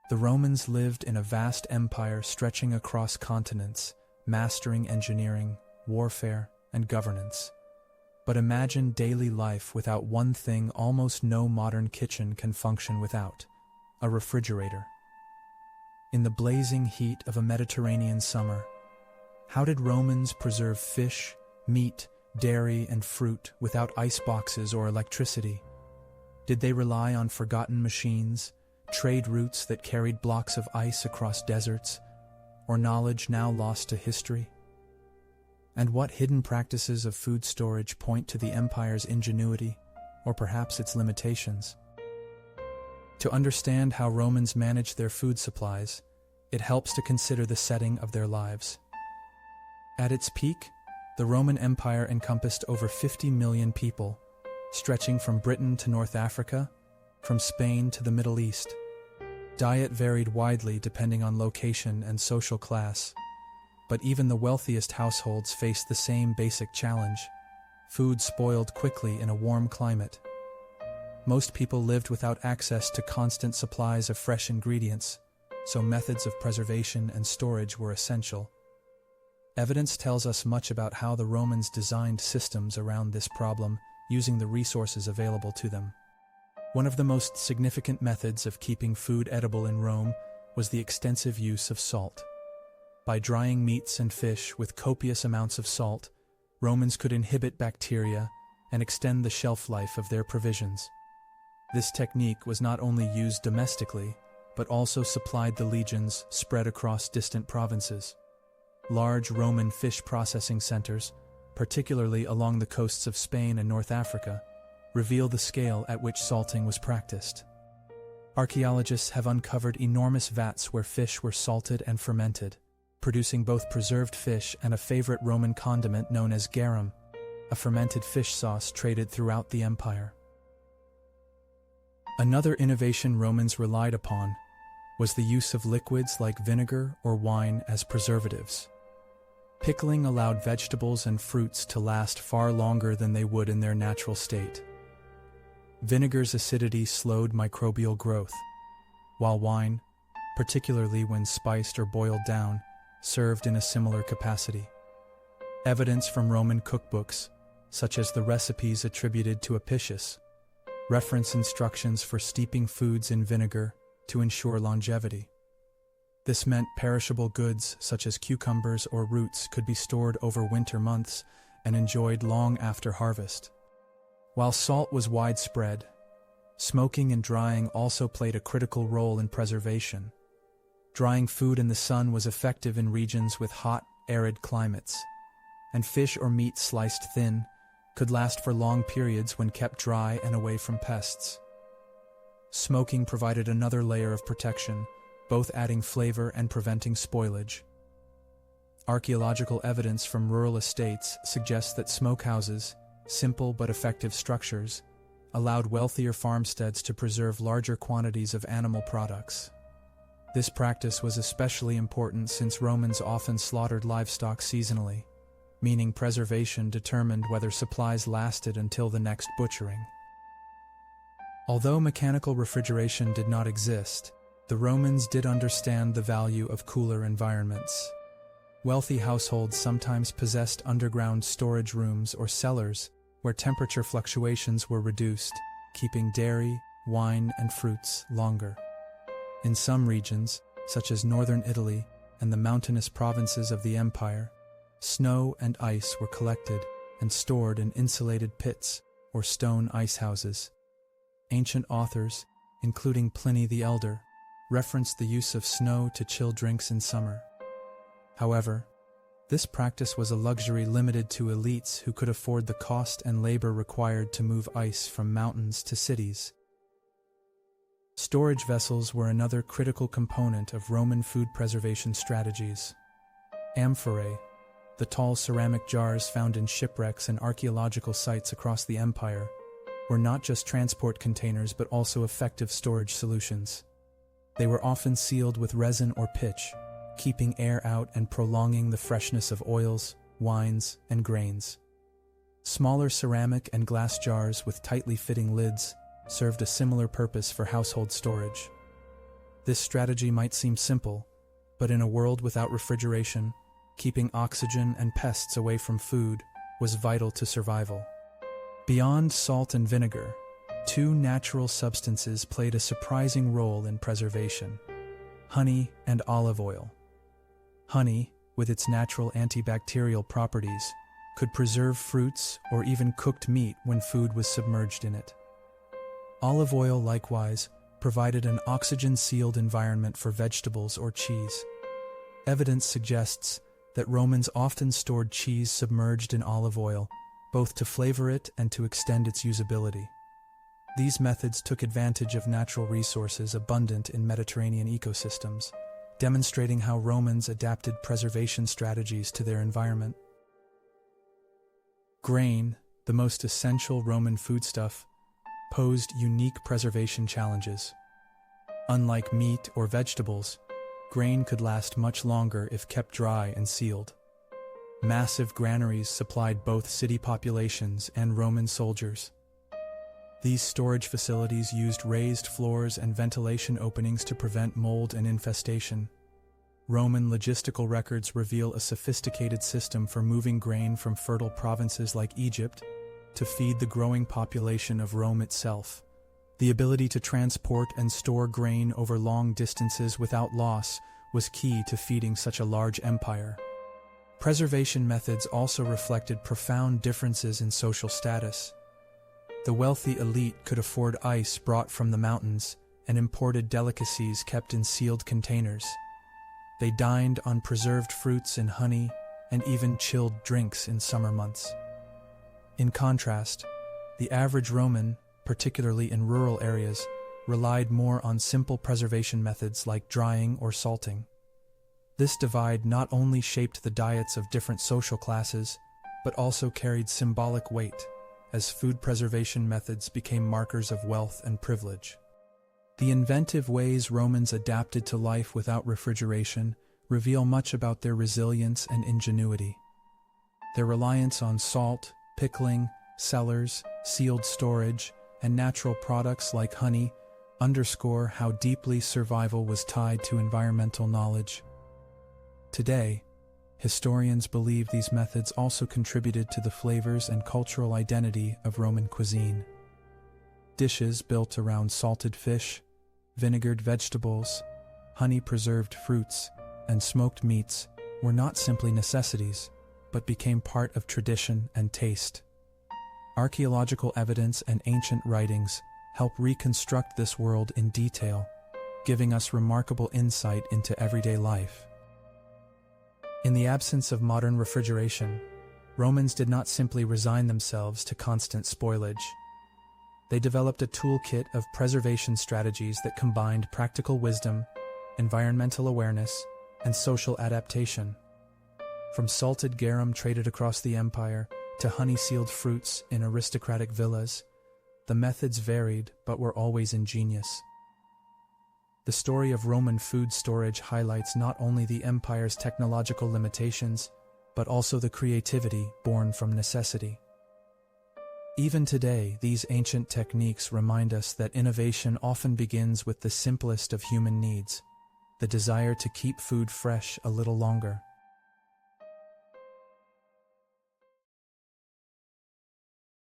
The Romans lived in a vast empire stretching across continents, mastering engineering, warfare, and governance. But imagine daily life without one thing almost no modern kitchen can function without: a refrigerator. In the blazing heat of a Mediterranean summer, how did Romans preserve fish, meat, dairy, and fruit without ice boxes or electricity? Did they rely on forgotten machines, trade routes that carried blocks of ice across deserts, or knowledge now lost to history? And what hidden practices of food storage point to the empire's ingenuity, or perhaps its limitations? To understand how Romans managed their food supplies, it helps to consider the setting of their lives. At its peak, the Roman Empire encompassed over 50 million people, stretching from Britain to North Africa, from Spain to the Middle East. Diet varied widely depending on location and social class, but even the wealthiest households faced the same basic challenge: food spoiled quickly in a warm climate. Most people lived without access to constant supplies of fresh ingredients, so methods of preservation and storage were essential. Evidence tells us much about how the Romans designed systems around this problem, using the resources available to them. One of the most significant methods of keeping food edible in Rome was the extensive use of salt. By drying meats and fish with copious amounts of salt, Romans could inhibit bacteria and extend the shelf life of their provisions. This technique was not only used domestically, but also supplied the legions spread across distant provinces. Large Roman fish processing centers, particularly along the coasts of Spain and North Africa, reveal the scale at which salting was practiced. Archaeologists have uncovered enormous vats where fish were salted and fermented, producing both preserved fish and a favorite Roman condiment known as garum, a fermented fish sauce traded throughout the empire. Another innovation Romans relied upon was the use of liquids like vinegar or wine as preservatives. Pickling allowed vegetables and fruits to last far longer than they would in their natural state. Vinegar's acidity slowed microbial growth, while wine, particularly when spiced or boiled down, served in a similar capacity. Evidence from Roman cookbooks, such as the recipes attributed to Apicius, reference instructions for steeping foods in vinegar to ensure longevity. This meant perishable goods such as cucumbers or roots could be stored over winter months and enjoyed long after harvest. While salt was widespread, smoking and drying also played a critical role in preservation. Drying food in the sun was effective in regions with hot, arid climates, and fish or meat sliced thin could last for long periods when kept dry and away from pests. Smoking provided another layer of protection, both adding flavor and preventing spoilage. Archaeological evidence from rural estates suggests that smokehouses, simple but effective structures, allowed wealthier farmsteads to preserve larger quantities of animal products. This practice was especially important since Romans often slaughtered livestock seasonally, meaning preservation determined whether supplies lasted until the next butchering. Although mechanical refrigeration did not exist, the Romans did understand the value of cooler environments. Wealthy households sometimes possessed underground storage rooms or cellars where temperature fluctuations were reduced, keeping dairy, wine, and fruits longer. In some regions, such as northern Italy and the mountainous provinces of the empire, snow and ice were collected and stored in insulated pits or stone ice houses. Ancient authors, including Pliny the Elder, referenced the use of snow to chill drinks in summer. However, this practice was a luxury limited to elites who could afford the cost and labor required to move ice from mountains to cities. Storage vessels were another critical component of Roman food preservation strategies. Amphorae, the tall ceramic jars found in shipwrecks and archaeological sites across the empire, were not just transport containers but also effective storage solutions. They were often sealed with resin or pitch, keeping air out and prolonging the freshness of oils, wines, and grains. Smaller ceramic and glass jars with tightly fitting lids served a similar purpose for household storage. This strategy might seem simple, but in a world without refrigeration, keeping oxygen and pests away from food was vital to survival. Beyond salt and vinegar, two natural substances played a surprising role in preservation: honey and olive oil. Honey, with its natural antibacterial properties, could preserve fruits or even cooked meat when food was submerged in it. Olive oil, likewise, provided an oxygen-sealed environment for vegetables or cheese. Evidence suggests that Romans often stored cheese submerged in olive oil, both to flavor it and to extend its usability. These methods took advantage of natural resources abundant in Mediterranean ecosystems, demonstrating how Romans adapted preservation strategies to their environment. Grain, the most essential Roman foodstuff, posed unique preservation challenges. Unlike meat or vegetables, grain could last much longer if kept dry and sealed. Massive granaries supplied both city populations and Roman soldiers. These storage facilities used raised floors and ventilation openings to prevent mold and infestation. Roman logistical records reveal a sophisticated system for moving grain from fertile provinces like Egypt to feed the growing population of Rome itself. The ability to transport and store grain over long distances without loss was key to feeding such a large empire. Preservation methods also reflected profound differences in social status. The wealthy elite could afford ice brought from the mountains and imported delicacies kept in sealed containers. They dined on preserved fruits and honey and even chilled drinks in summer months. In contrast, the average Roman, particularly in rural areas, relied more on simple preservation methods like drying or salting. This divide not only shaped the diets of different social classes, but also carried symbolic weight, as food preservation methods became markers of wealth and privilege. The inventive ways Romans adapted to life without refrigeration reveal much about their resilience and ingenuity. Their reliance on salt, pickling, cellars, sealed storage, and natural products like honey underscore how deeply survival was tied to environmental knowledge. Today, historians believe these methods also contributed to the flavors and cultural identity of Roman cuisine. Dishes built around salted fish, vinegared vegetables, honey-preserved fruits, and smoked meats were not simply necessities, but became part of tradition and taste. Archaeological evidence and ancient writings help reconstruct this world in detail, giving us remarkable insight into everyday life. In the absence of modern refrigeration, Romans did not simply resign themselves to constant spoilage. They developed a toolkit of preservation strategies that combined practical wisdom, environmental awareness, and social adaptation. From salted garum traded across the empire to honey-sealed fruits in aristocratic villas, the methods varied but were always ingenious. The story of Roman food storage highlights not only the empire's technological limitations, but also the creativity born from necessity. Even today, these ancient techniques remind us that innovation often begins with the simplest of human needs, the desire to keep food fresh a little longer.